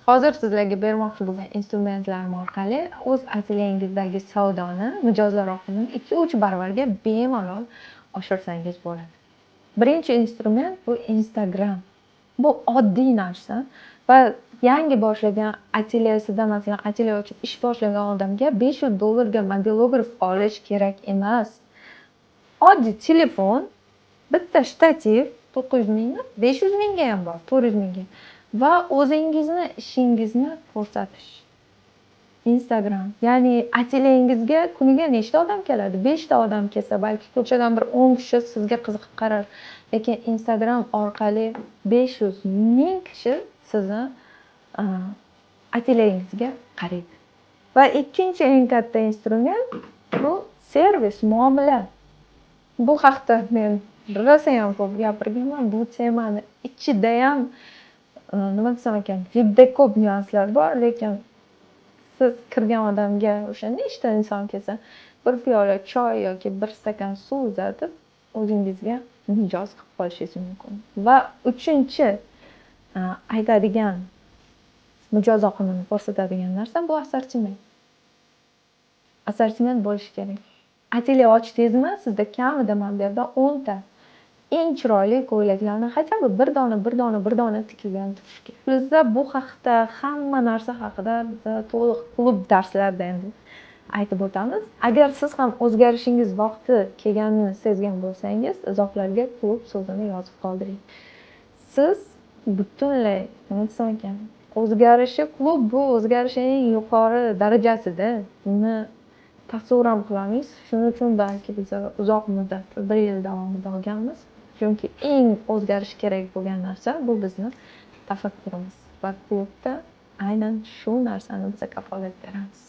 Hozir sizlarga bermoqchi bo'lgan instrumentlarim orqali o'z atelyengizdagi savdoni mijozlar oqimini 2-3 baravarga bemalol oshirsangiz bo'ladi. Birinchi instrument bu Instagram. Bu oddiy narsa va yangi boshlagan atelyesida, masalan, atelye ochib ish boshlagan odamga $500 ga mobilograf olish kerak emas. Oddiy telefon, bitta shtativ 900 mingmi, 500 mingga ham bor, 400 mingga. Va o'zingizni ishingizni ko'rsatish. Instagram. Ya'ni atelyengizga kuniga nechta odam keladi? 5 ta odam kelsa, balki ko'chadan bir 10 kishi sizga qiziqib qarar. Lekin Instagram orqali 500 ming kishi sizni atelyengizga qaraydi. Va ikkinchi eng katta instrument bu servis, muomala. Bu haqda men rosa ham ko'p gapirganman. Bu temani ichida ham nima desam ekan, juda ko'p nyuanslar bor, lekin siz kirgan odamga o'sha nechta inson kelsa, bir piyola choy yoki bir stakan suv uzatib, o'zingizga mijoz qilib qolishingiz mumkin. Va uchinchi aytadigan mijoz oqimini ko'rsatadigan narsa bu assortiment. Assortiment bo'lishi kerak. Atelye ochdingizmi, sizda kamida men bu yerda 10 ta eng chiroyli ko'ylaklarni хотя бы bir dona tikilgan turishi kerak. Bizda bu haqda, hamma narsa haqida biza to'liq klub darslarida endi aytib o'tamiz. Agar siz ham o'zgarishingiz vaqti kelganini sezgan bo'lsangiz, izohlarga klub so'zini yozib qoldiring. Siz butunlay, nima desam ekan, o'zgarishi klub bu o'zgarishning yuqori darajasida. Buni tasavvur qilamiz. Shuning uchun balki biz uzoq muddat, 1 yil davomida olganmiz. Chunki eng o'zgarish kerak bo'lgan narsa bu bizni tafakkurimiz. Va klubda aynan shu narsani biz kafolat beramiz.